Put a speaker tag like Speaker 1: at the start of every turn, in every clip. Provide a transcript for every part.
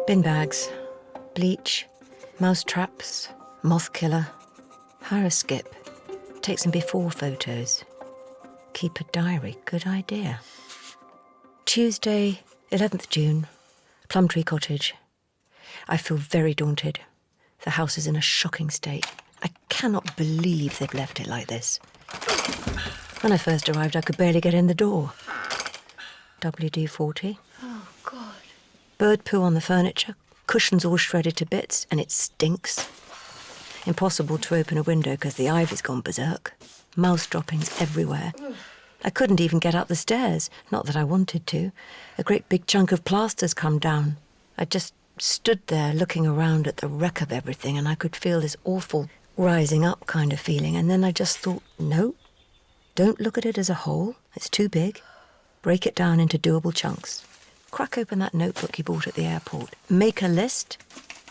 Speaker 1: Bin bags, bleach, mouse traps, moth killer. Hire a skip. Take some before photos. Keep a diary. Good idea. Tuesday, 11th June, Plumtree Cottage. I feel very daunted. The house is in a shocking state. I cannot believe they've left it like this. When I first arrived, I could barely get in the door. WD-40.
Speaker 2: Oh, God.
Speaker 1: Bird poo on the furniture, cushions all shredded to bits, and it stinks. Impossible to open a window because the ivy's gone berserk. Mouse droppings everywhere. I couldn't even get up the stairs, not that I wanted to. A great big chunk of plaster's come down. I just stood there looking around at the wreck of everything, and I could feel this awful rising up kind of feeling. And then I just thought, no, don't look at it as a whole. It's too big. Break it down into doable chunks. Crack open that notebook you bought at the airport. Make a list.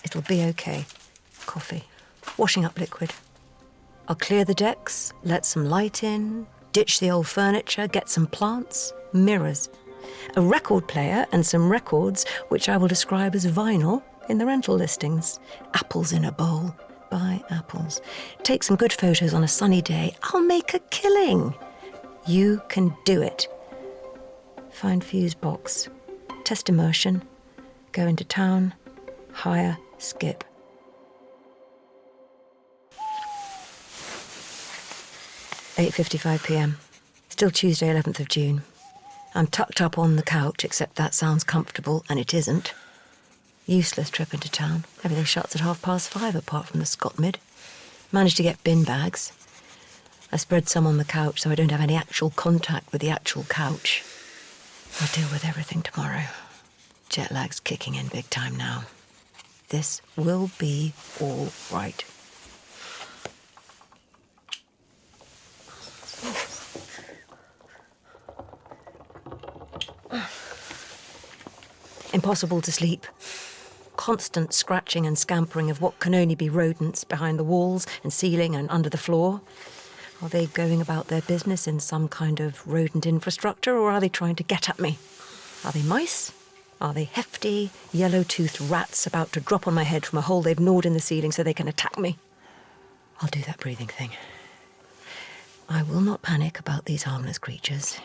Speaker 1: It'll be okay. Coffee. Washing up liquid. I'll clear the decks, let some light in, ditch the old furniture, get some plants, mirrors, a record player and some records which I will describe as vinyl in the rental listings. Apples in a bowl. Buy apples. Take some good photos on a sunny day. I'll make a killing. You can do it. Find fuse box. Test immersion. Go into town. Hire skip. (8:55 p.m. Still Tuesday, 11th of June. I'm tucked up on the couch, except that sounds comfortable, and it isn't. Useless trip into town. Everything shuts at 5:30 apart from the Scott Mid. Managed to get bin bags. I spread some on the couch so I don't have any actual contact with the actual couch. I'll deal with everything tomorrow. Jet lag's kicking in big time now. This will be all right. Impossible to sleep. Constant scratching and scampering of what can only be rodents behind the walls and ceiling and under the floor. Are they going about their business in some kind of rodent infrastructure, or are they trying to get at me? Are they mice? Are they hefty, yellow-toothed rats about to drop on my head from a hole they've gnawed in the ceiling so they can attack me? I'll do that breathing thing. I will not panic about these harmless creatures.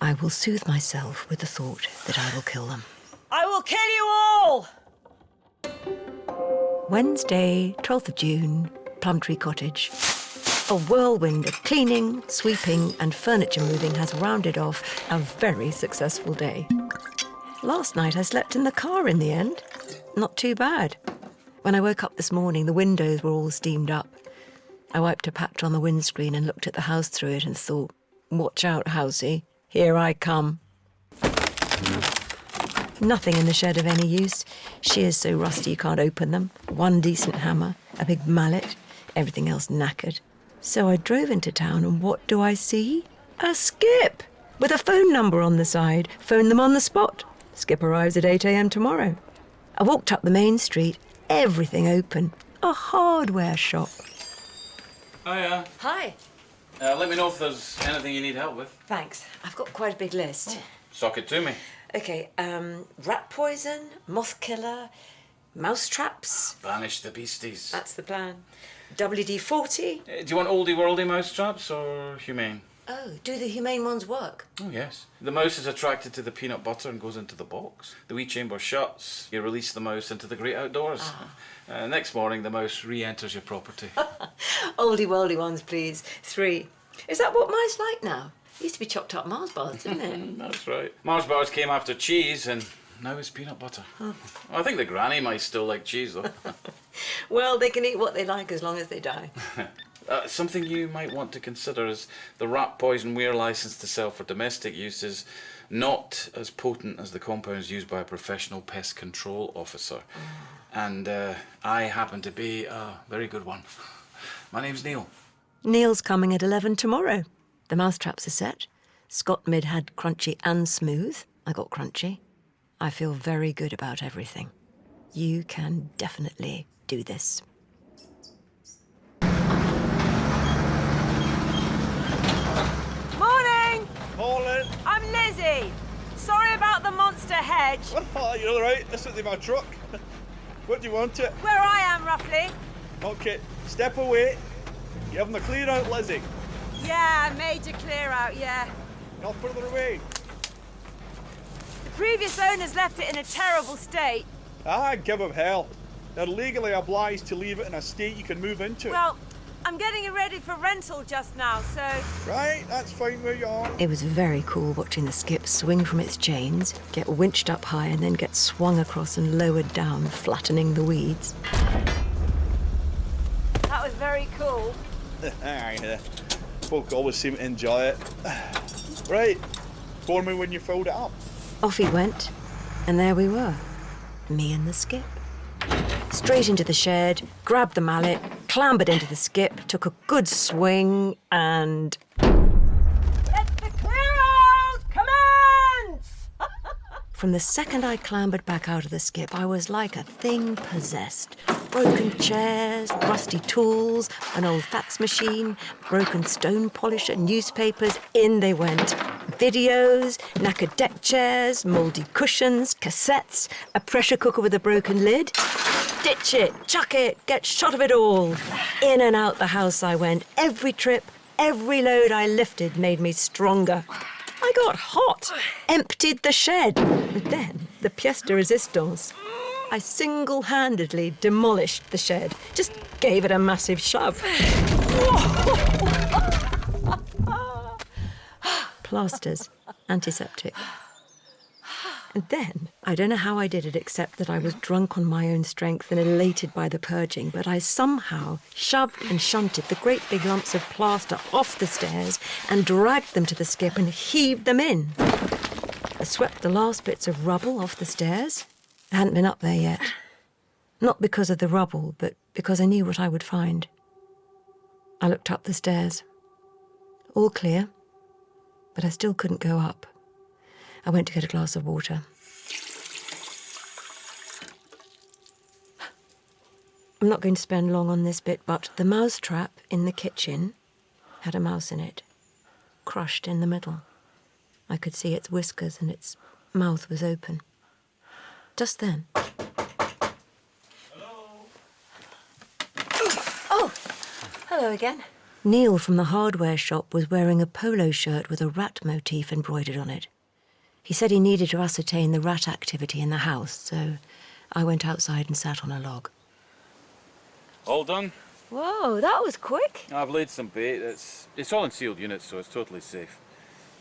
Speaker 1: I will soothe myself with the thought that I will kill them. I will kill you all! Wednesday, 12th of June, Plumtree Cottage. A whirlwind of cleaning, sweeping and furniture moving has rounded off a very successful day. Last night I slept in the car in the end. Not too bad. When I woke up this morning, the windows were all steamed up. I wiped a patch on the windscreen and looked at the house through it and thought, watch out, housey. Here I come. Nothing in the shed of any use. Shears so rusty you can't open them. One decent hammer, a big mallet, everything else knackered. So I drove into town and what do I see? A skip! With a phone number on the side. Phone them on the spot. Skip arrives at 8 a.m. tomorrow. I walked up the main street. Everything open. A hardware shop.
Speaker 3: Hiya.
Speaker 1: Hi.
Speaker 3: Let me know if there's anything you need help with.
Speaker 1: Thanks. I've got quite a big list.
Speaker 3: Sock it to me.
Speaker 1: Okay, rat poison, moth killer, mouse traps.
Speaker 3: Banish the beasties.
Speaker 1: That's the plan. WD-40.
Speaker 3: Do you want oldie-worldy mouse traps or humane?
Speaker 1: Oh, do the humane ones work?
Speaker 3: Oh, yes. The mouse is attracted to the peanut butter and goes into the box. The wee chamber shuts. You release the mouse into the great outdoors. Next morning, the mouse re-enters your property.
Speaker 1: Oldie-worldy ones, please. 3. Is that what mice like now? It used to be chopped up Mars bars, didn't it?
Speaker 3: That's right. Mars bars came after cheese and now it's peanut butter. I think the granny mice still like cheese, though.
Speaker 1: Well, they can eat what they like as long as they die.
Speaker 3: Something you might want to consider is the rat poison we're licensed to sell for domestic use is not as potent as the compounds used by a professional pest control officer. And I happen to be a very good one. My name's Neil.
Speaker 1: Neil's coming at 11 tomorrow. The mousetraps are set. Scott Mid had crunchy and smooth. I got crunchy. I feel very good about everything. You can definitely do this.
Speaker 4: Morning!
Speaker 5: Morning.
Speaker 4: I'm Lizzie.
Speaker 2: Sorry about the monster hedge.
Speaker 4: Oh, you're all right. This is my truck. What do you want it?
Speaker 2: Where I am, roughly.
Speaker 4: Okay, step away. Give them the clear out, Lizzie.
Speaker 2: Yeah, major clear out, yeah.
Speaker 4: No further away.
Speaker 2: The previous owners left it in a terrible state.
Speaker 4: Ah, give them hell. They're legally obliged to leave it in a state you can move into.
Speaker 2: Well, I'm getting it ready for rental just now, so...
Speaker 4: Right, that's fine where you are.
Speaker 1: It was very cool watching the skip swing from its chains, get winched up high and then get swung across and lowered down, flattening the weeds.
Speaker 2: That was very cool.
Speaker 4: Aye, folk always seem to enjoy it. Right, phone me when you filled it up.
Speaker 1: Off he went, and there we were, me and the skip. Straight into the shed, grabbed the mallet, clambered into the skip, took a good swing, and...
Speaker 2: Let the clear out commence!
Speaker 1: From the second I clambered back out of the skip, I was like a thing possessed. Broken chairs, rusty tools, an old fax machine, broken stone polisher, newspapers, in they went. Videos, knackered deck chairs, mouldy cushions, cassettes, a pressure cooker with a broken lid. Ditch it, chuck it, get shot of it all. In and out the house I went. Every trip, every load I lifted made me stronger. I got hot, emptied the shed. And then, the pièce de résistance, I single-handedly demolished the shed. Just gave it a massive shove. Plasters, antiseptic. And then, I don't know how I did it except that I was drunk on my own strength and elated by the purging, but I somehow shoved and shunted the great big lumps of plaster off the stairs and dragged them to the skip and heaved them in. I swept the last bits of rubble off the stairs. I hadn't been up there yet. Not because of the rubble, but because I knew what I would find. I looked up the stairs. All clear, but I still couldn't go up. I went to get a glass of water. I'm not going to spend long on this bit, but the mouse trap in the kitchen had a mouse in it, crushed in the middle. I could see its whiskers and its mouth was open. Just then. Oh, hello again. Neil from the hardware shop was wearing a polo shirt with a rat motif embroidered on it. He said he needed to ascertain the rat activity in the house, so I went outside and sat on a log.
Speaker 3: All done?
Speaker 2: Whoa, that was quick.
Speaker 3: I've laid some bait. It's all in sealed units, so it's totally safe.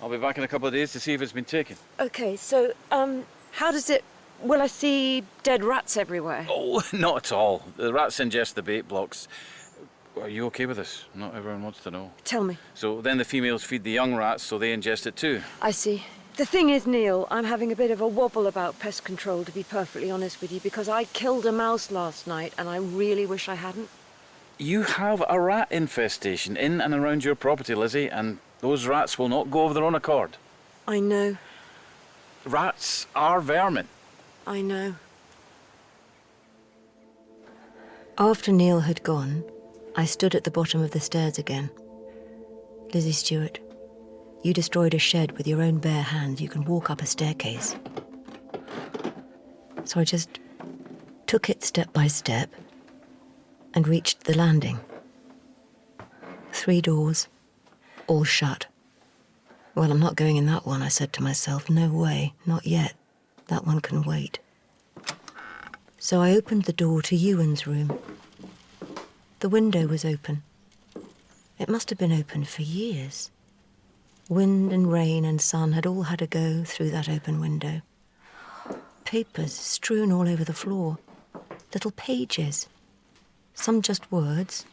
Speaker 3: I'll be back in a couple of days to see if it's been taken.
Speaker 2: OK, so, how does it... Will I see dead rats everywhere?
Speaker 3: Oh, not at all. The rats ingest the bait blocks. Are you okay with this? Not everyone wants to know.
Speaker 2: Tell me.
Speaker 3: So then the females feed the young rats, so they ingest it too.
Speaker 2: I see. The thing is, Neil, I'm having a bit of a wobble about pest control, to be perfectly honest with you, because I killed a mouse last night and I really wish I hadn't.
Speaker 3: You have a rat infestation in and around your property, Lizzie, and those rats will not go of their own accord.
Speaker 2: I know.
Speaker 3: Rats are vermin.
Speaker 2: I know.
Speaker 1: After Neil had gone, I stood at the bottom of the stairs again. Lizzie Stuart, you destroyed a shed with your own bare hands. You can walk up a staircase. So I just took it step by step and reached the landing. 3 doors, all shut. Well, I'm not going in that one, I said to myself. No way, not yet. That one can wait. So I opened the door to Ewan's room. The window was open. It must have been open for years. Wind and rain and sun had all had a go through that open window. Papers strewn all over the floor. Little pages. Some just words,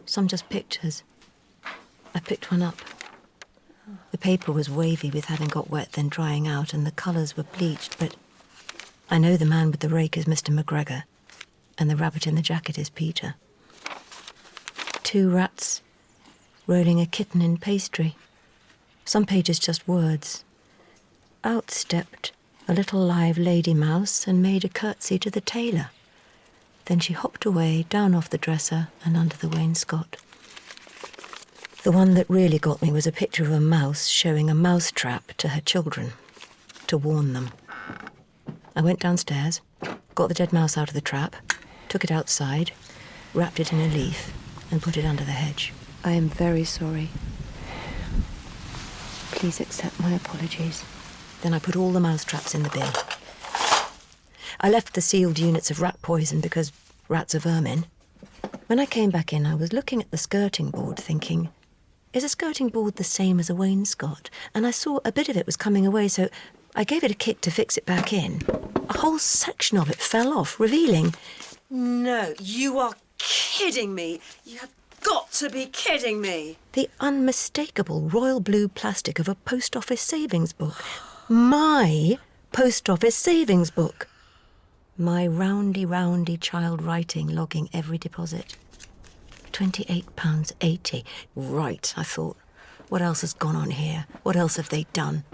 Speaker 1: some just pictures. I picked one up. The paper was wavy with having got wet then drying out, and the colours were bleached, but I know the man with the rake is Mr. McGregor, and the rabbit in the jacket is Peter. 2 rats rolling a kitten in pastry. Some pages just words. Out stepped a little live lady mouse and made a curtsy to the tailor. Then she hopped away, down off the dresser and under the wainscot. The one that really got me was a picture of a mouse showing a mouse trap to her children. to warn them. I went downstairs, got the dead mouse out of the trap, took it outside, wrapped it in a leaf, and put it under the hedge.
Speaker 2: I am very sorry. Please accept my apologies.
Speaker 1: Then I put all the mouse traps in the bin. I left the sealed units of rat poison because rats are vermin. When I came back in, I was looking at the skirting board thinking, is a skirting board the same as a wainscot? And I saw a bit of it was coming away, so I gave it a kick to fix it back in. A whole section of it fell off, revealing...
Speaker 2: No, you are kidding me. You have got to be kidding me.
Speaker 1: the unmistakable royal blue plastic of a post office savings book. My post office savings book. My roundy child writing logging every deposit. £28.80. Right, I thought. What else has gone on here? What else have they done?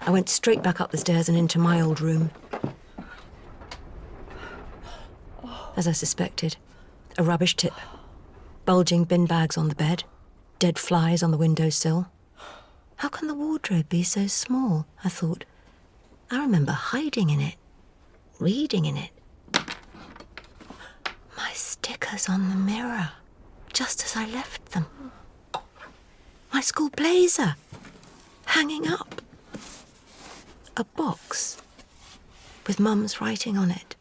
Speaker 1: I went straight back up the stairs and into my old room. As I suspected, a rubbish tip. Bulging bin bags on the bed. Dead flies on the windowsill. How can the wardrobe be so small? I thought. I remember hiding in it. Reading in it. My stickers on the mirror. Just as I left them. My school blazer. Hanging up. A box. With Mum's writing on it.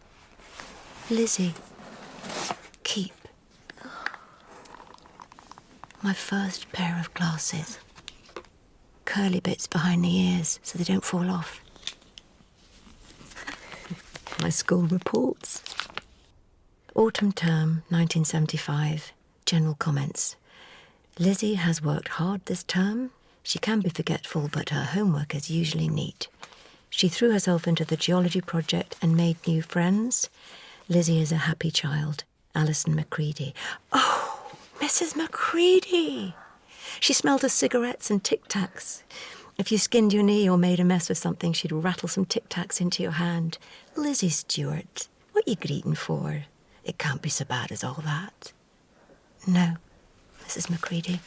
Speaker 1: Lizzie. Keep. My first pair of glasses. Curly bits behind the ears so they don't fall off. My school reports. Autumn term, 1975. General comments. Lizzie has worked hard this term. She can be forgetful, but her homework is usually neat. She threw herself into the geology project and made new friends. Lizzie is a happy child. Alison Macready. Oh, Mrs. Macready! She smelled of cigarettes and Tic Tacs. If you skinned your knee or made a mess with something, she'd rattle some Tic Tacs into your hand. Lizzie Stewart, what you greeting for? It can't be so bad as all that. No, Mrs. Macready.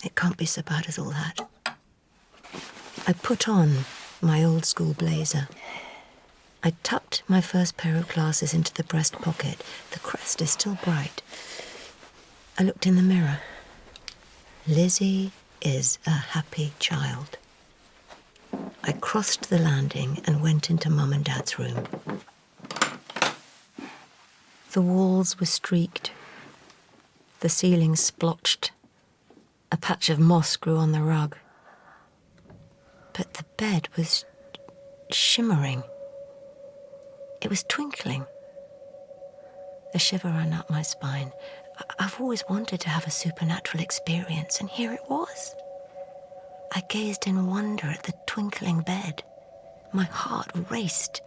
Speaker 1: It can't be so bad as all that. I put on my old school blazer. I tucked my first pair of glasses into the breast pocket. The crest is still bright. I looked in the mirror. Lizzie is a happy child. I crossed the landing and went into Mum and Dad's room. The walls were streaked. The ceiling splotched. A patch of moss grew on the rug. But the bed was shimmering. It was twinkling. A shiver ran up my spine. I've always wanted to have a supernatural experience, and here it was. I gazed in wonder at the twinkling bed. My heart raced.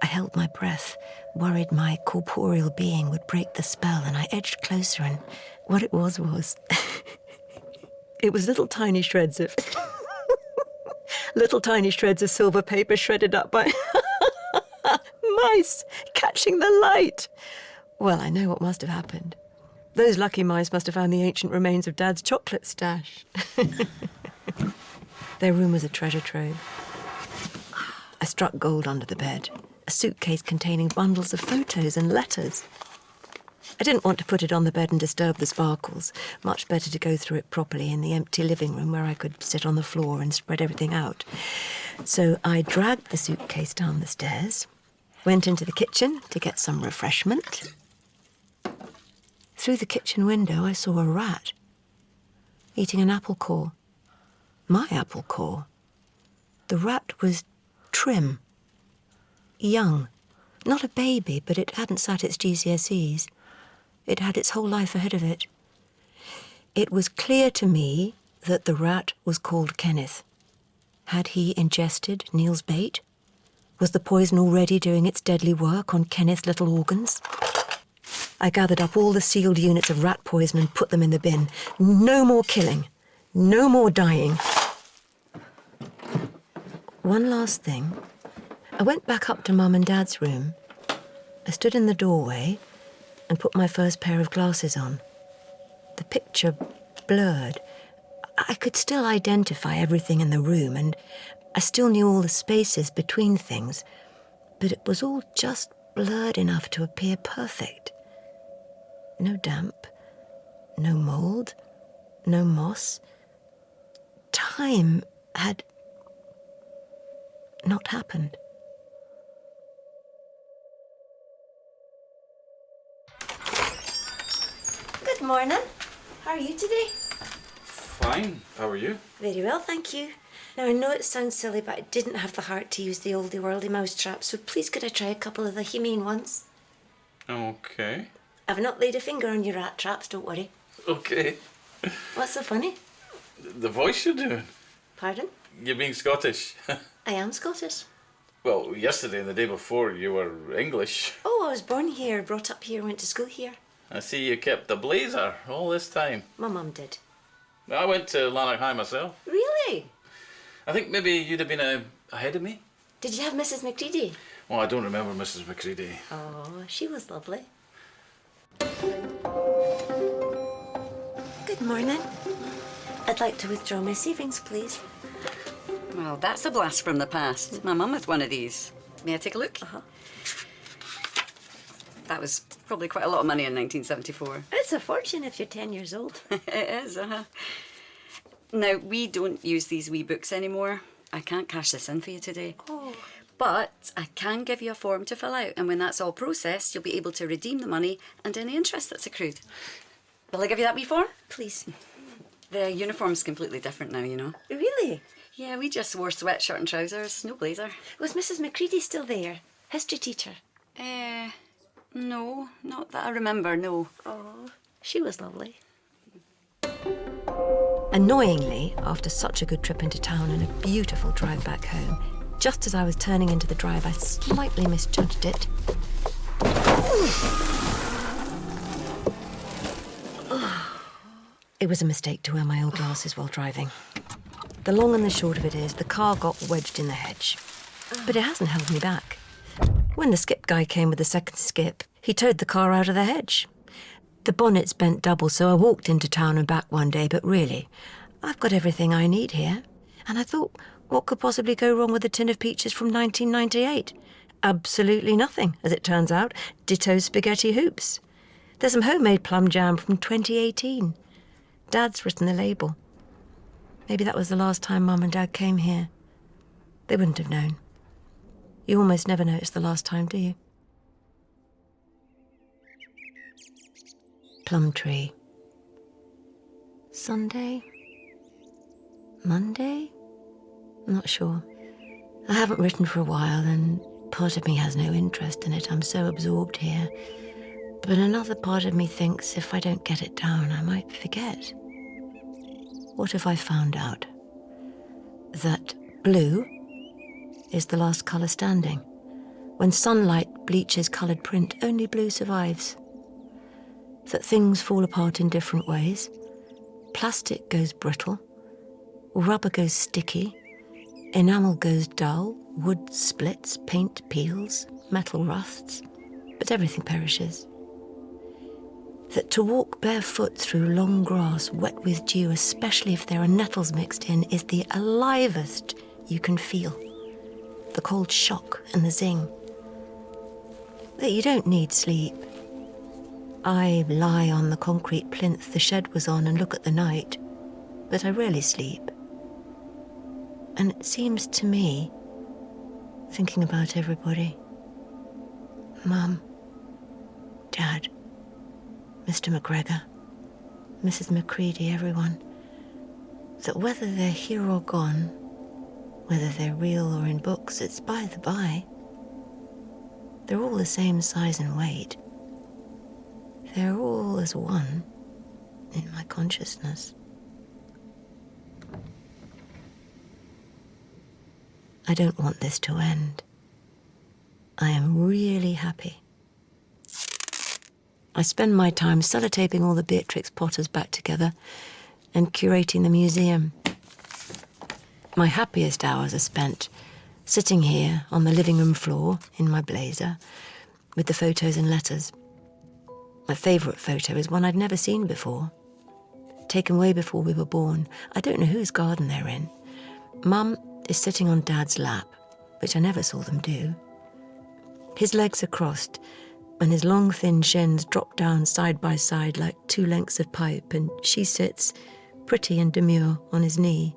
Speaker 1: I held my breath, worried my corporeal being would break the spell, and I edged closer, and what it was... it was little tiny shreds of... little tiny shreds of silver paper shredded up by... mice catching the light. Well, I know what must have happened. Those lucky mice must have found the ancient remains of Dad's chocolate stash. Their room was a treasure trove. I struck gold under the bed, a suitcase containing bundles of photos and letters. I didn't want to put it on the bed and disturb the sparkles. Much better to go through it properly in the empty living room where I could sit on the floor and spread everything out. So I dragged the suitcase down the stairs, went into the kitchen to get some refreshment. Through the kitchen window, I saw a rat eating an apple core. My apple core. The rat was trim, young, not a baby, but it hadn't sat its GCSEs. It had its whole life ahead of it. It was clear to me that the rat was called Kenneth. Had he ingested Neil's bait? Was the poison already doing its deadly work on Kenneth's little organs? I gathered up all the sealed units of rat poison and put them in the bin. No more killing. No more dying. One last thing. I went back up to Mum and Dad's room. I stood in the doorway and put my first pair of glasses on. The picture blurred. I could still identify everything in the room, and I still knew all the spaces between things, but it was all just blurred enough to appear perfect. No damp, no mould, no moss. Time had not happened. Good morning. How are you today?
Speaker 3: Fine. How are you?
Speaker 1: Very well, thank you. Now, I know it sounds silly, but I didn't have the heart to use the oldie-worldy mousetrap, so please could I try a couple of the humane ones?
Speaker 3: Okay.
Speaker 1: I've not laid a finger on your rat traps, don't worry.
Speaker 3: Okay.
Speaker 1: What's so funny?
Speaker 3: The voice you're doing.
Speaker 1: Pardon?
Speaker 3: You're being Scottish.
Speaker 1: I am Scottish.
Speaker 3: Well, yesterday and the day before you were English.
Speaker 1: Oh, I was born here, brought up here, went to school here.
Speaker 3: I see you kept the blazer all this time.
Speaker 1: My mum did.
Speaker 3: I went to Lanark High myself.
Speaker 1: Really?
Speaker 3: I think maybe you'd have been ahead of me.
Speaker 1: Did you have Mrs. McCready?
Speaker 3: Well, I don't remember Mrs. McCready.
Speaker 1: Oh, she was lovely. Good morning. I'd like to withdraw my savings, please.
Speaker 5: Well, that's a blast from the past. My mum had one of these. May I take a look?
Speaker 1: Uh-huh.
Speaker 5: That was probably quite a lot of money in 1974.
Speaker 1: It's a fortune if you're 10 years old.
Speaker 5: It is, Now, we don't use these wee books anymore. I can't cash this in for you today.
Speaker 1: Oh.
Speaker 5: But I can give you a form to fill out, and when that's all processed, you'll be able to redeem the money and any interest that's accrued. Will I give you that wee form?
Speaker 1: Please.
Speaker 5: The uniform's completely different now, you know.
Speaker 1: Really?
Speaker 5: Yeah, we just wore sweatshirt and trousers, no blazer.
Speaker 1: Was Mrs. McCready still there? History teacher?
Speaker 5: No, not that I remember, no.
Speaker 1: Oh, she was lovely. Annoyingly, after such a good trip into town and a beautiful drive back home, just as I was turning into the drive, I slightly misjudged it. It was a mistake to wear my old glasses while driving. The long and the short of it is, the car got wedged in the hedge. But it hasn't held me back. When the skip guy came with the second skip, he towed the car out of the hedge. The bonnet's bent double, so I walked into town and back one day, but really, I've got everything I need here. And I thought, what could possibly go wrong with a tin of peaches from 1998? Absolutely nothing, as it turns out. Ditto spaghetti hoops. There's some homemade plum jam from 2018. Dad's written the label. Maybe that was the last time Mum and Dad came here. They wouldn't have known. You almost never know it's the last time, do you? Plum tree. Sunday? Monday? Not sure. I haven't written for a while, and part of me has no interest in it. I'm so absorbed here. But another part of me thinks if I don't get it down, I might forget. What if I found out that blue is the last colour standing? When sunlight bleaches coloured print, only blue survives. That things fall apart in different ways. Plastic goes brittle, rubber goes sticky, enamel goes dull, wood splits, paint peels, metal rusts, but everything perishes. That to walk barefoot through long grass wet with dew, especially if there are nettles mixed in, is the alivest you can feel. The cold shock and the zing. That you don't need sleep. I lie on the concrete plinth the shed was on and look at the night, but I rarely sleep. And it seems to me, thinking about everybody, Mum, Dad, Mr. McGregor, Mrs. McCready, everyone, that whether they're here or gone, whether they're real or in books, it's by the by. They're all the same size and weight. They're all as one in my consciousness. I don't want this to end. I am really happy. I spend my time sellotaping all the Beatrix Potters back together and curating the museum. My happiest hours are spent sitting here on the living room floor in my blazer with the photos and letters. My favourite photo is one I'd never seen before, taken way before we were born. I don't know whose garden they're in. Mum is sitting on Dad's lap, which I never saw them do. His legs are crossed, and his long, thin shins drop down side by side like 2 lengths of pipe, and she sits, pretty and demure, on his knee.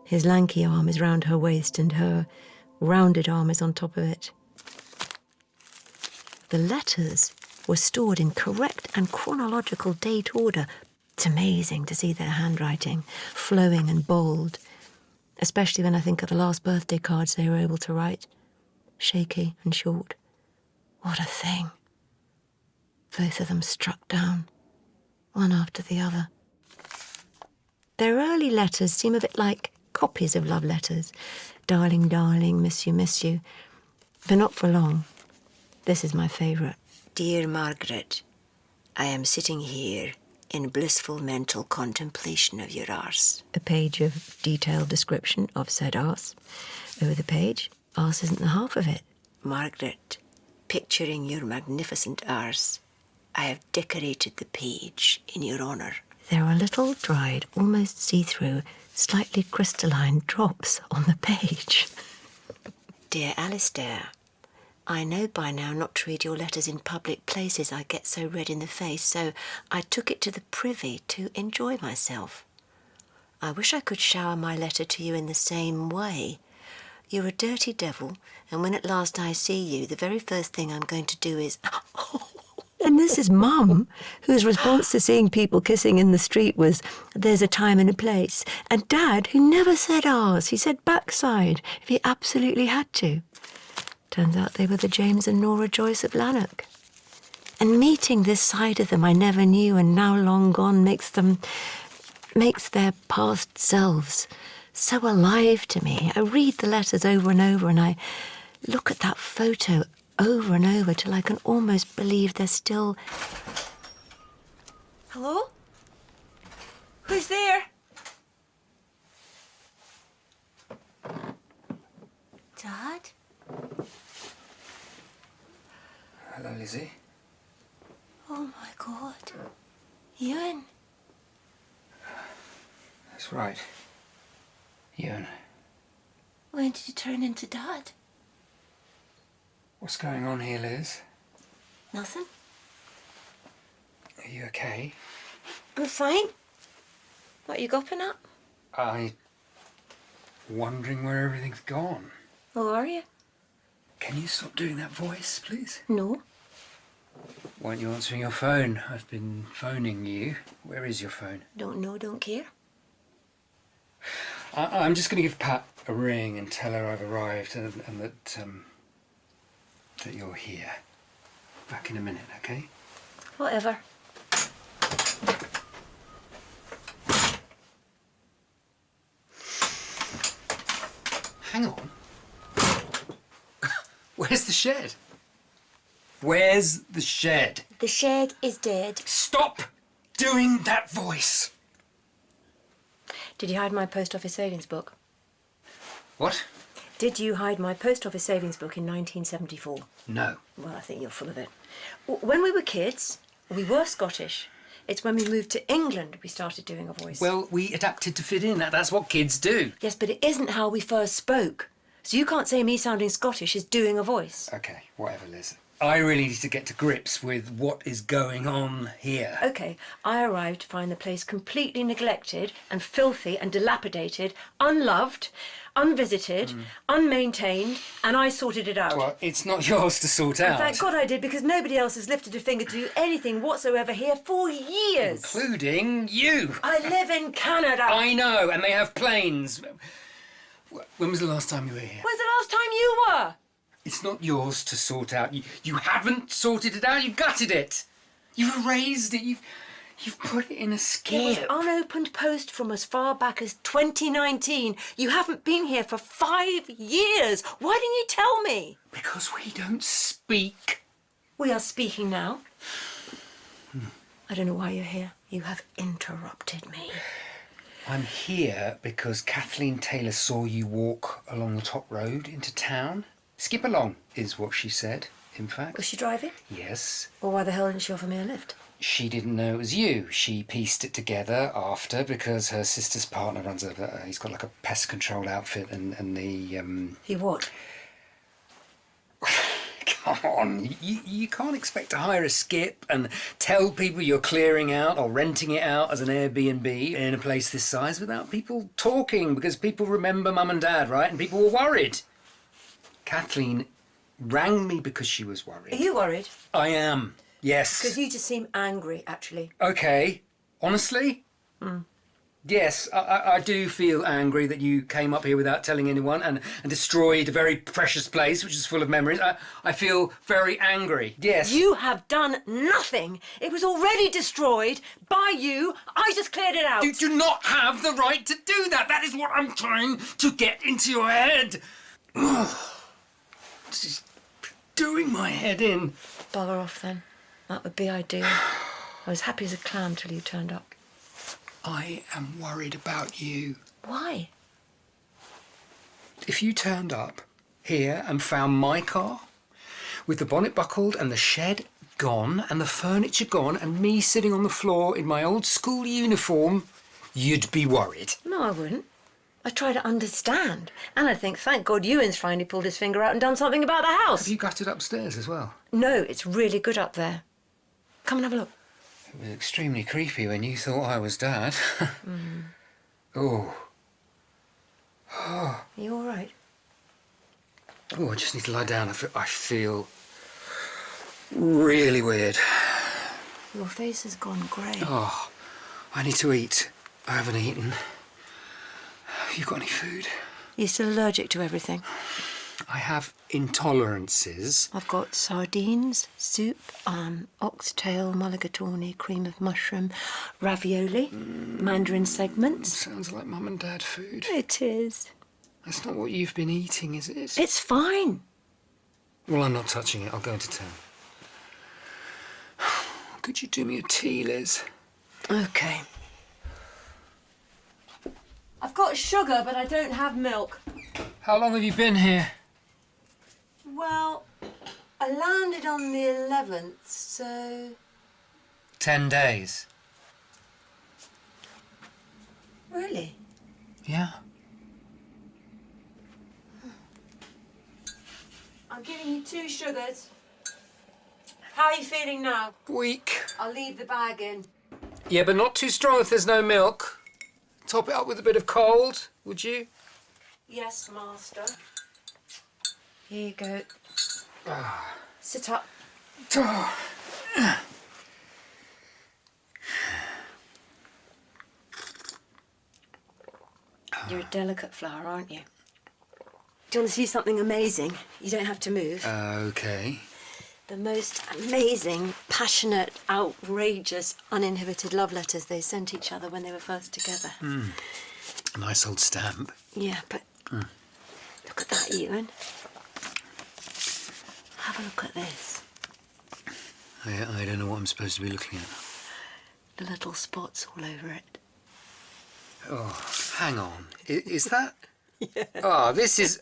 Speaker 1: His lanky arm is round her waist, and her rounded arm is on top of it. The letters were stored in correct and chronological date order. It's amazing to see their handwriting, flowing and bold, especially when I think of the last birthday cards they were able to write. Shaky and short. What a thing. Both of them struck down, one after the other. Their early letters seem a bit like copies of love letters. Darling, darling, miss you, but not for long. This is my favourite. Dear Margaret, I am sitting here in blissful mental contemplation of your arse. A page of detailed description of said arse. Over the page, arse isn't the half of it. Margaret, picturing your magnificent arse, I have decorated the page in your honour. There are little dried, almost see-through, slightly crystalline drops on the page. Dear Alistair, I know by now not to read your letters in public places. I get so red in the face, so I took it to the privy to enjoy myself. I wish I could shower my letter to you in the same way. You're a dirty devil, and when at last I see you, the very first thing I'm going to do is... And this is Mum, whose response to seeing people kissing in the street was, there's a time and a place. And Dad, who never said arse, he said backside, if he absolutely had to. Turns out they were the James and Nora Joyce of Lanark. And meeting this side of them I never knew and now long gone makes their past selves so alive to me. I read the letters over and over, and I look at that photo over and over till I can almost believe they're still... Hello? Who's there? Dad?
Speaker 6: Hello, Lizzie.
Speaker 1: Oh, my God. Ewan?
Speaker 6: That's right. Ewan.
Speaker 1: When did you turn into Dad?
Speaker 6: What's going on here, Liz?
Speaker 1: Nothing.
Speaker 6: Are you okay?
Speaker 1: I'm fine. What are you gopping at?
Speaker 6: Wondering where everything's gone.
Speaker 1: Oh, are you?
Speaker 6: Can you stop doing that voice, please?
Speaker 1: No.
Speaker 6: Why aren't you answering your phone? I've been phoning you. Where is your phone?
Speaker 1: Don't know, don't care.
Speaker 6: I'm just going to give Pat a ring and tell her I've arrived and that you're here. Back in a minute, okay?
Speaker 1: Whatever.
Speaker 6: Hang on. Where's the shed? Where's the shed?
Speaker 1: The shed is dead.
Speaker 6: Stop doing that voice!
Speaker 1: Did you hide my post office savings book?
Speaker 6: What?
Speaker 1: Did you hide my post office savings book in 1974?
Speaker 6: No.
Speaker 1: Well, I think you're full of it. When we were kids, we were Scottish. It's when we moved to England we started doing a voice.
Speaker 6: Well, we adapted to fit in. That's what kids do.
Speaker 1: Yes, but it isn't how we first spoke. So you can't say me sounding Scottish is doing a voice.
Speaker 6: Okay, whatever, Liz. I really need to get to grips with what is going on here.
Speaker 1: Okay, I arrived to find the place completely neglected and filthy and dilapidated, unloved, unvisited, unmaintained, and I sorted it out.
Speaker 6: Well, it's not yours to sort out.
Speaker 1: Thank God I did, because nobody else has lifted a finger to do anything whatsoever here for years.
Speaker 6: Including you.
Speaker 1: I live in Canada.
Speaker 6: I know, and they have planes. When was the last time you were here?
Speaker 1: When's the last time you were?
Speaker 6: It's not yours to sort out. You haven't sorted it out. You've gutted it. You've erased it. You've put it in a skip.
Speaker 1: It was unopened post from as far back as 2019. You haven't been here for 5 years. Why didn't you tell me?
Speaker 6: Because we don't speak.
Speaker 1: We are speaking now. I don't know why you're here. You have interrupted me.
Speaker 6: I'm here because Kathleen Taylor saw you walk along the top road into town. Skip along, is what she said, in fact.
Speaker 1: Was she driving?
Speaker 6: Yes.
Speaker 1: Well, why the hell didn't she offer me a lift?
Speaker 6: she didn't know it was you. She pieced it together after because her sister's partner runs he's got like a pest control outfit and the...
Speaker 1: He what?
Speaker 6: Come on, you can't expect to hire a skip and tell people you're clearing out or renting it out as an Airbnb in a place this size without people talking, because people remember Mum and Dad, right? And people were worried. Kathleen rang me because she was worried.
Speaker 1: Are you worried?
Speaker 6: I am, yes.
Speaker 1: Because you just seem angry, actually.
Speaker 6: Okay, honestly? Yes, I do feel angry that you came up here without telling anyone and destroyed a very precious place which is full of memories. I feel very angry, yes.
Speaker 1: You have done nothing. It was already destroyed by you. I just cleared it out.
Speaker 6: You do not have the right to do that. That is what I'm trying to get into your head. This is doing my head in.
Speaker 1: Bugger off, then. That would be ideal. I was happy as a clam till you turned up.
Speaker 6: I am worried about you.
Speaker 1: Why?
Speaker 6: If you turned up here and found my car with the bonnet buckled and the shed gone and the furniture gone and me sitting on the floor in my old school uniform, you'd be worried.
Speaker 1: No, I wouldn't. I'd try to understand. And I'd think, thank God Ewan's finally pulled his finger out and done something about the house.
Speaker 6: Have you gutted upstairs as well?
Speaker 1: No, it's really good up there. Come and have a look.
Speaker 6: It was extremely creepy when you thought I was Dad. Oh.
Speaker 1: Are you all right?
Speaker 6: Oh, I just need to lie down. I feel really weird.
Speaker 1: Your face has gone grey.
Speaker 6: Oh, I need to eat. I haven't eaten. Have you got any food?
Speaker 1: You're still allergic to everything.
Speaker 6: I have intolerances.
Speaker 1: I've got sardines, soup, oxtail, mulligatawny, cream of mushroom, ravioli, mandarin segments.
Speaker 6: Sounds like Mum and Dad food.
Speaker 1: It is.
Speaker 6: That's not what you've been eating, is it?
Speaker 1: It's fine.
Speaker 6: Well, I'm not touching it. I'll go into town. Could you do me a tea, Liz?
Speaker 1: OK. I've got sugar, but I don't have milk.
Speaker 6: How long have you been here?
Speaker 1: Well, I landed on the 11th, so...
Speaker 6: 10 days.
Speaker 1: Really?
Speaker 6: Yeah.
Speaker 1: I'm giving you 2 sugars. How are you feeling now?
Speaker 6: Weak.
Speaker 1: I'll leave the bag in.
Speaker 6: Yeah, but not too strong if there's no milk. Top it up with a bit of cold, would you?
Speaker 1: Yes, master. Here you go. Sit up. You're a delicate flower, aren't you? Do you want to see something amazing? You don't have to move.
Speaker 6: Okay.
Speaker 1: The most amazing, passionate, outrageous, uninhibited love letters they sent each other when they were first together.
Speaker 6: A nice old stamp.
Speaker 1: Yeah, but look at that, Ewan. Have a look at this.
Speaker 6: I don't know what I'm supposed to be looking at.
Speaker 1: The little spots all over it.
Speaker 6: Oh, hang on. Is that? Yeah. Oh, this is...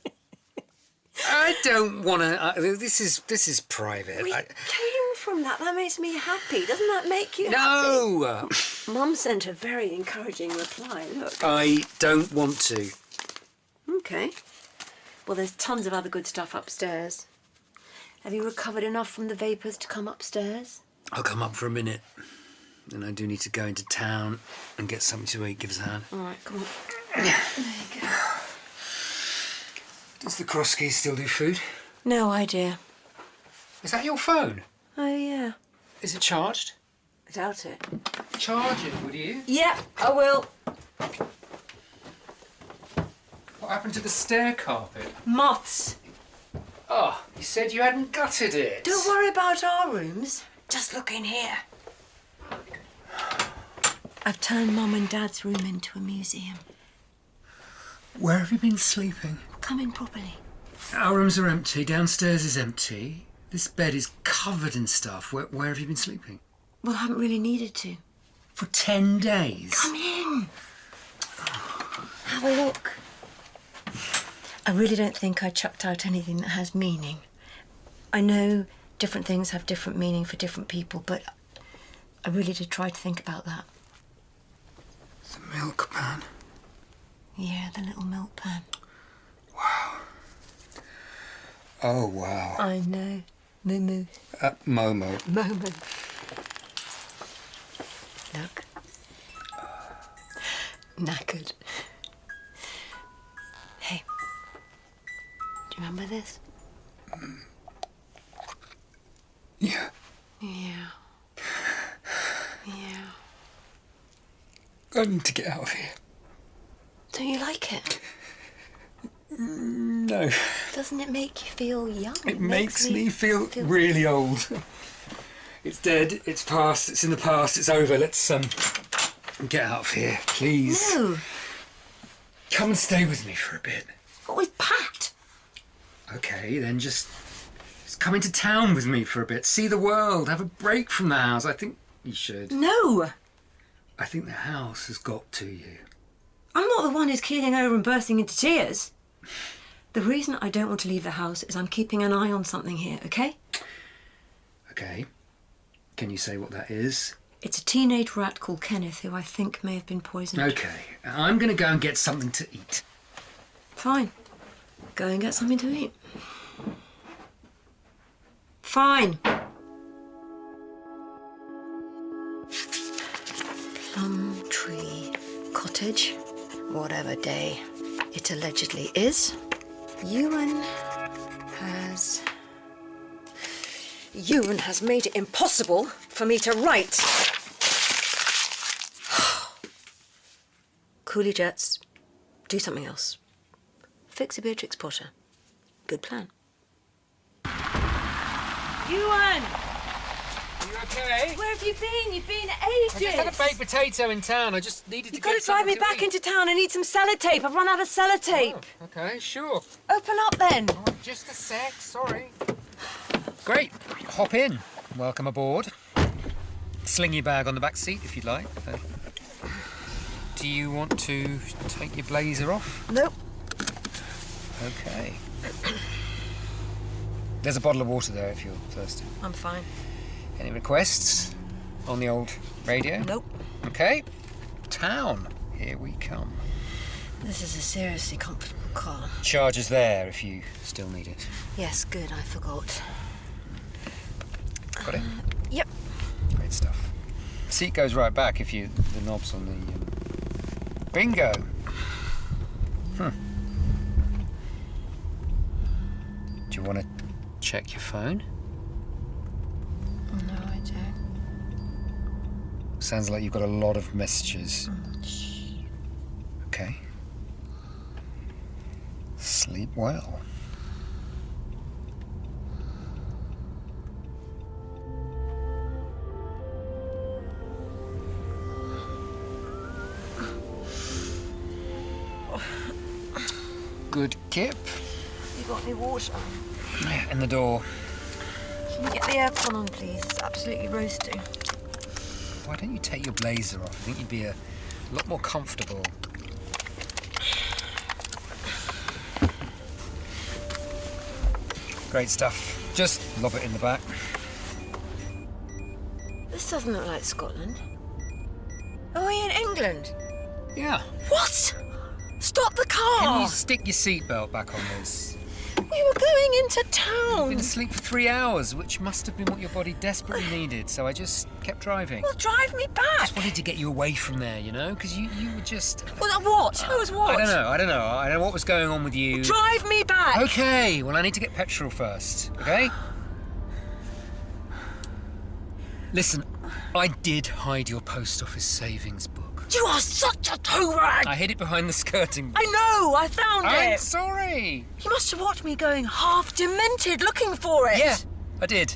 Speaker 6: I don't want to... this is private.
Speaker 1: We came from that. That makes me happy. Doesn't that make you happy?
Speaker 6: No!
Speaker 1: Mum sent a very encouraging reply. Look.
Speaker 6: I don't want to.
Speaker 1: OK. Well, there's tons of other good stuff upstairs. Have you recovered enough from the vapours to come upstairs?
Speaker 6: I'll come up for a minute. Then I do need to go into town and get something to eat. Give us a hand.
Speaker 1: All right, come on. There you go.
Speaker 6: Does the Krosky still do food?
Speaker 1: No idea.
Speaker 6: Is that your phone?
Speaker 1: Oh, yeah.
Speaker 6: Is it charged?
Speaker 1: I doubt it.
Speaker 6: Charge it, would you?
Speaker 1: Yep, I will.
Speaker 6: What happened to the stair carpet?
Speaker 1: Moths.
Speaker 6: Oh, you said you hadn't gutted it.
Speaker 1: Don't worry about our rooms. Just look in here. I've turned Mum and Dad's room into a museum.
Speaker 6: Where have you been sleeping?
Speaker 1: Come in properly.
Speaker 6: Our rooms are empty. Downstairs is empty. This bed is covered in stuff. Where have you been sleeping?
Speaker 1: Well, I haven't really needed to.
Speaker 6: For 10 days?
Speaker 1: Come in. Have a look. I really don't think I chucked out anything that has meaning. I know different things have different meaning for different people, but I really did try to think about that.
Speaker 6: The milk pan.
Speaker 1: Yeah, the little milk pan.
Speaker 6: Wow. Oh, wow.
Speaker 1: I know. Moo-moo.
Speaker 6: Momo.
Speaker 1: Momo. Look. Knackered. Hey. Do you remember this?
Speaker 6: Yeah.
Speaker 1: Yeah. Yeah.
Speaker 6: I need to get out of here.
Speaker 1: Don't you like it?
Speaker 6: No.
Speaker 1: Doesn't it make you feel young?
Speaker 6: It makes me feel really old. It's dead, it's past, it's in the past, it's over. Let's get out of here, please.
Speaker 1: No.
Speaker 6: Come and stay with me for a bit.
Speaker 1: What with Pat?
Speaker 6: Okay, then just come into town with me for a bit. See the world, have a break from the house. I think you should.
Speaker 1: No.
Speaker 6: I think the house has got to you.
Speaker 1: I'm not the one who's keeling over and bursting into tears. The reason I don't want to leave the house is I'm keeping an eye on something here, okay?
Speaker 6: Okay. Can you say what that is?
Speaker 1: It's a teenage rat called Kenneth who I think may have been poisoned.
Speaker 6: Okay. I'm going to go and get something to eat.
Speaker 1: Fine. Go and get something to eat. Fine. Plum Tree Cottage, whatever day it allegedly is. Ewan has made it impossible for me to write. Coolie jets. Do something else. Fix a Beatrix Potter. Good plan.
Speaker 2: Ewan!
Speaker 6: You okay?
Speaker 2: Where have you been? You've been
Speaker 6: I
Speaker 2: ages.
Speaker 6: just had a baked potato in town. I just needed to
Speaker 2: You've
Speaker 6: get
Speaker 2: got to drive me
Speaker 6: something
Speaker 2: back
Speaker 6: to eat.
Speaker 2: into town. I need some sellotape. I've run out of sellotape.
Speaker 6: Oh, okay, sure.
Speaker 2: Open up then.
Speaker 6: Oh, just a sec, sorry. Great. Hop in. Welcome aboard. Sling your bag on the back seat if you'd like. Do you want to take your blazer off?
Speaker 1: Nope.
Speaker 6: Okay. There's a bottle of water there if you're thirsty.
Speaker 1: I'm fine.
Speaker 6: Any requests on the old radio?
Speaker 1: Nope.
Speaker 6: Okay. Town. Here we come.
Speaker 1: This is a seriously comfortable car.
Speaker 6: Charger's there if you still need it.
Speaker 1: Yes, good. I forgot.
Speaker 6: Got it?
Speaker 1: Yep.
Speaker 6: Great stuff. Seat goes right back if you... the knob's on the... Bingo! Do you want to check your phone?
Speaker 1: No, I don't.
Speaker 6: Sounds like you've got a lot of messages. Okay. Sleep well. Good, Kip.
Speaker 1: You got any water?
Speaker 6: In the door.
Speaker 1: Can you get the aircon on, please? It's absolutely roasting.
Speaker 6: Why don't you take your blazer off? I think you'd be a lot more comfortable. Great stuff. Just lob it in the back.
Speaker 1: This doesn't look like Scotland. Are we in England?
Speaker 6: Yeah.
Speaker 1: What? Stop the car!
Speaker 6: Can you stick your seatbelt back on this?
Speaker 1: We were going into
Speaker 6: You've
Speaker 1: town.
Speaker 6: been asleep for 3 hours, which must have been what your body desperately needed, so I just kept driving.
Speaker 1: Well, drive me back.
Speaker 6: Just wanted to get you away from there, you know, because you were just...
Speaker 1: Well, what? Who was what?
Speaker 6: I don't know what was going on with you.
Speaker 1: Drive me back.
Speaker 6: Okay, well, I need to get petrol first, okay? Listen, I did hide your post office savings book.
Speaker 1: You are such a toe rag.
Speaker 6: I hid it behind the skirting board.
Speaker 1: I know. I found
Speaker 6: I'm
Speaker 1: it.
Speaker 6: sorry.
Speaker 1: You must have watched me going half demented looking for it.
Speaker 6: Yeah, I did.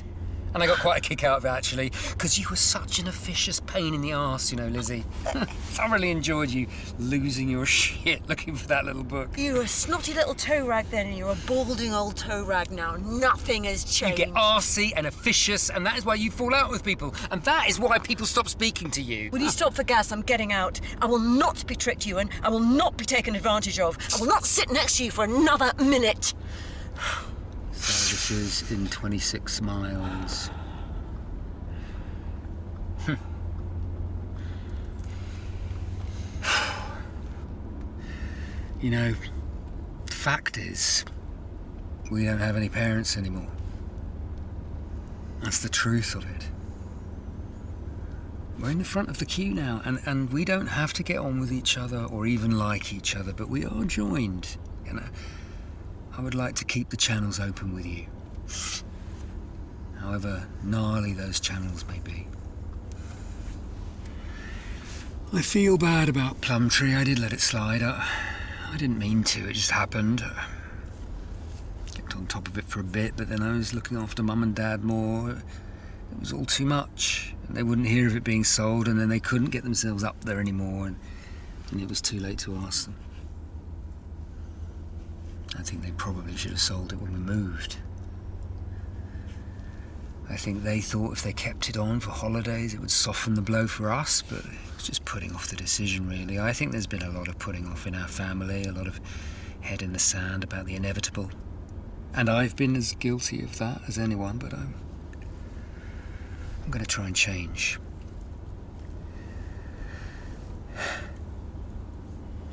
Speaker 6: And I got quite a kick out of it, actually, because you were such an officious pain in the arse, you know, Lizzie. Thoroughly enjoyed you losing your shit looking for that little book.
Speaker 1: You were a snotty little toe rag then, and you're a balding old toe rag now. Nothing has
Speaker 6: You
Speaker 1: changed.
Speaker 6: get arsey and officious, and that is why you fall out with people. And that is why people stop speaking to you.
Speaker 1: Will you stop for gas? I'm getting out. I will not be tricked, Ewan. I will not be taken advantage of. I will not sit next to you for another minute.
Speaker 6: So this is in 26 miles. You know, the fact is, we don't have any parents anymore. That's the truth of it. We're in the front of the queue now, and we don't have to get on with each other or even like each other, but we are joined. And I would like to keep the channels open with you. However gnarly those channels may be. I feel bad about Plumtree. I did let it slide. I didn't mean to, it just happened. Kept on top of it for a bit, but then I was looking after Mum and Dad more. It was all too much. And they wouldn't hear of it being sold, and then they couldn't get themselves up there anymore, and it was too late to ask them. I think they probably should have sold it when we moved. I think they thought if they kept it on for holidays, it would soften the blow for us, but it was just putting off the decision, really. I think there's been a lot of putting off in our family, a lot of head in the sand about the inevitable. And I've been as guilty of that as anyone, but I'm going to try and change.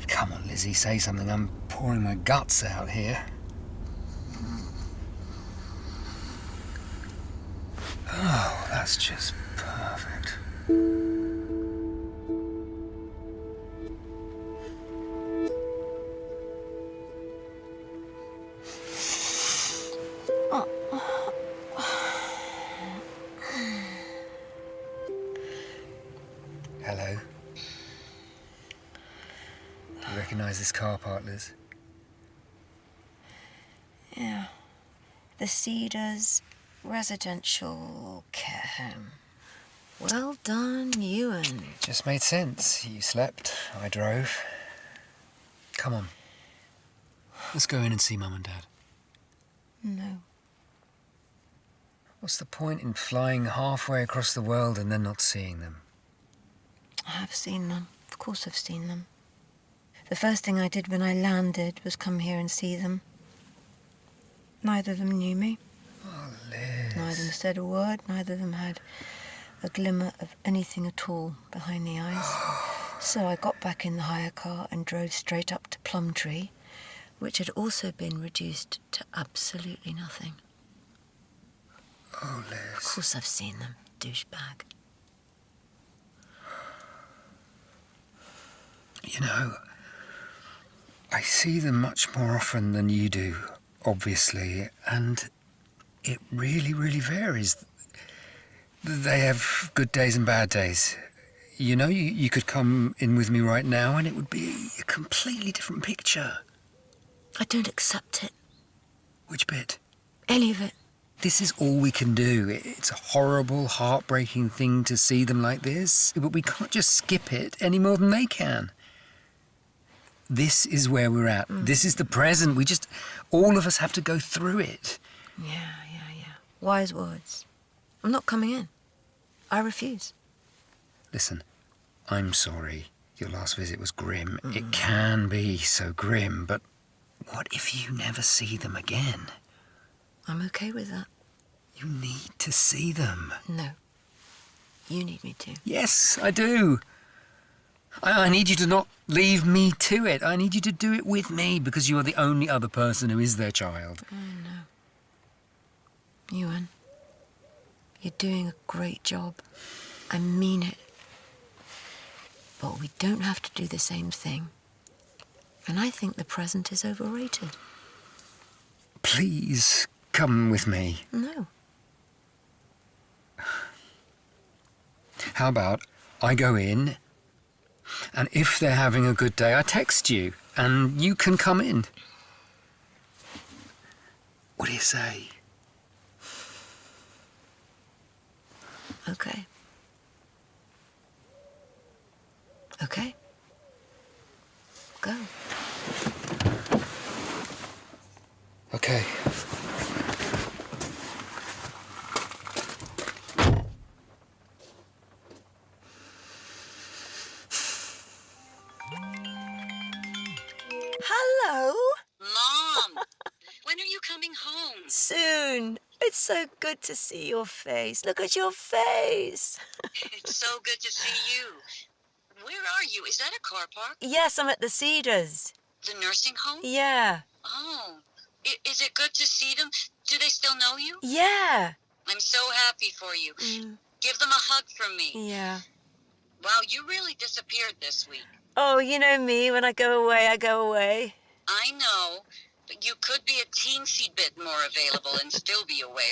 Speaker 6: Come on, Lizzie, say something. I'm pouring my guts out here. Oh, that's just perfect. Hello. Do you recognise this car park, Liz?
Speaker 1: Yeah. The Cedars Residential Care Home. Well done, Ewan.
Speaker 6: Just made sense. You slept, I drove. Come on. Let's go in and see Mum and Dad.
Speaker 1: No.
Speaker 6: What's the point in flying halfway across the world and then not seeing them?
Speaker 1: I have seen them. Of course I've seen them. The first thing I did when I landed was come here and see them. Neither of them knew me.
Speaker 6: Oh, Liz.
Speaker 1: Neither of them said a word. Neither of them had a glimmer of anything at all behind the eyes. So I got back in the hire car and drove straight up to Plumtree, which had also been reduced to absolutely nothing.
Speaker 6: Oh, Liz.
Speaker 1: Of course I've seen them, douchebag.
Speaker 6: You know, I see them much more often than you do, obviously, and it really, really varies. They have good days and bad days. You know, you could come in with me right now and it would be a completely different picture.
Speaker 1: I don't accept it.
Speaker 6: Which bit?
Speaker 1: Any of it.
Speaker 6: This is all we can do. It's a horrible, heartbreaking thing to see them like this, but we can't just skip it any more than they can. This is where we're at. This is the present. All of us have to go through it.
Speaker 1: Yeah. Wise words. I'm not coming in. I refuse.
Speaker 6: Listen, I'm sorry. Your last visit was grim. It can be so grim, but what if you never see them again?
Speaker 1: I'm okay with that.
Speaker 6: You need to see them.
Speaker 1: No. You need me to.
Speaker 6: Yes, I do. I need you to not leave me to it. I need you to do it with me because you are the only other person who is their child.
Speaker 1: Oh, no. Ewan, you're doing a great job. I mean it. But we don't have to do the same thing. And I think the present is overrated.
Speaker 6: Please come with me.
Speaker 1: No.
Speaker 6: How about I go in, and if they're having a good day, I text you, and you can come in. What do you say?
Speaker 1: Okay. Okay. Go.
Speaker 6: Okay.
Speaker 1: Hello.
Speaker 5: Mom, when are you coming home?
Speaker 1: Soon. It's so good to see your face. Look at your face.
Speaker 5: It's so good to see you. Where are you? Is that a car park?
Speaker 1: Yes, I'm at the Cedars.
Speaker 7: The nursing home?
Speaker 1: Yeah.
Speaker 7: Oh. Is it good to see them? Do they still know you?
Speaker 1: Yeah.
Speaker 7: I'm so happy for you. Give them a hug from me.
Speaker 1: Yeah.
Speaker 7: Wow, you really disappeared this week.
Speaker 1: Oh, you know me. When I go away, I go away.
Speaker 7: I know, but you could be a teensy bit more available and still be away.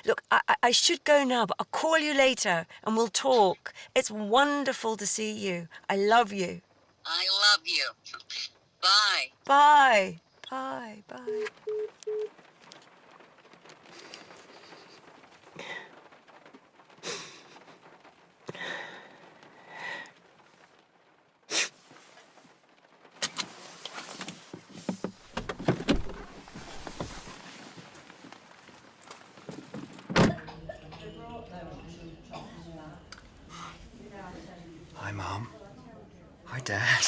Speaker 1: Look, I should go now, but I'll call you later and we'll talk. It's wonderful to see you. I love you.
Speaker 7: I love you. Bye.
Speaker 1: Bye. Bye. Bye.
Speaker 6: Hi, Mum. Hi, Dad.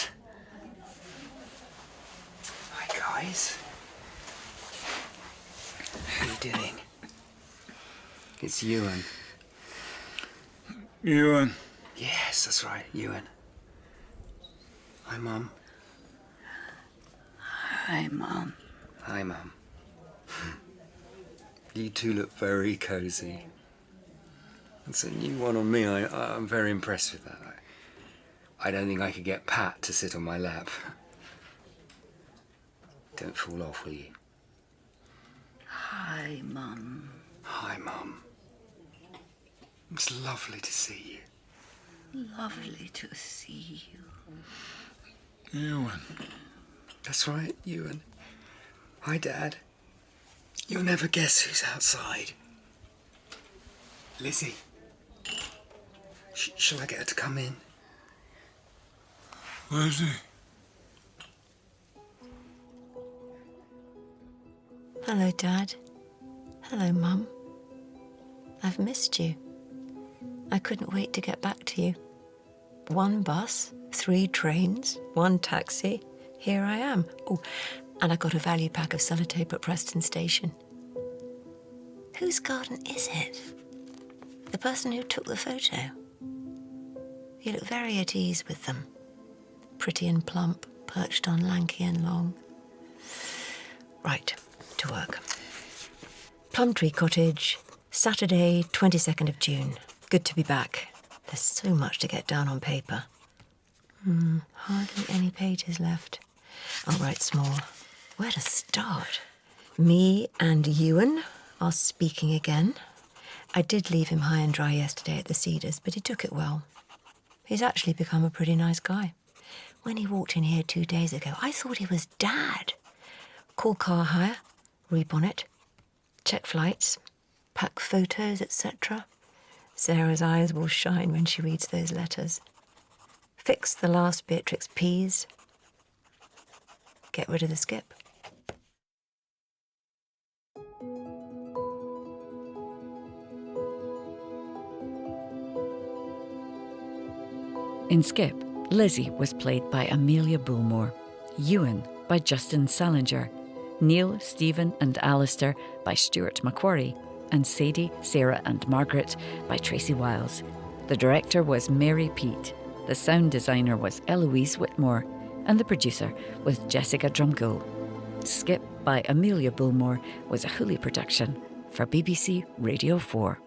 Speaker 6: Hi, guys. How are you doing? It's Ewan.
Speaker 4: Ewan.
Speaker 6: Yes, that's right, Ewan. Hi, Mum.
Speaker 5: Hi, Mum.
Speaker 6: Hi, Mum. You two look very cosy. It's a new one on me. I'm very impressed with that. I don't think I could get Pat to sit on my lap. Don't fall off, will you?
Speaker 5: Hi, Mum.
Speaker 6: Hi, Mum. It's lovely to see you.
Speaker 5: Lovely to see you.
Speaker 4: Ewan.
Speaker 6: That's right, Ewan. Hi, Dad. You'll never guess who's outside. Lizzie. Shall I get her to come in?
Speaker 4: Lizzie.
Speaker 1: Hello, Dad. Hello, Mum. I've missed you. I couldn't wait to get back to you. 1 bus, 3 trains, 1 taxi. Here I am. Oh, and I got a value pack of sellotape at Preston Station. Whose garden is it? The person who took the photo. You look very at ease with them. Pretty and plump, perched on lanky and long. Right, to work. Plumtree Cottage, Saturday, 22nd of June. Good to be back. There's so much to get down on paper. Hardly any pages left. I'll write small. Where to start? Me and Ewan are speaking again. I did leave him high and dry yesterday at the Cedars, but he took it well. He's actually become a pretty nice guy. When he walked in here 2 days ago, I thought he was Dad. Call car hire, rebonnet, check flights, pack photos, etc. Sarah's eyes will shine when she reads those letters. Fix the last Beatrix peas. Get rid of the skip.
Speaker 8: In Skip, Lizzie was played by Amelia Bullmore, Ewan by Justin Salinger, Neil, Stephen and Alistair by Stuart McQuarrie, and Sadie, Sarah and Margaret by Tracy Wiles. The director was Mary Peat, the sound designer was Eloise Whitmore, and the producer was Jessica Drumgoole. Skip by Amelia Bullmore was a Hooley production for BBC Radio 4.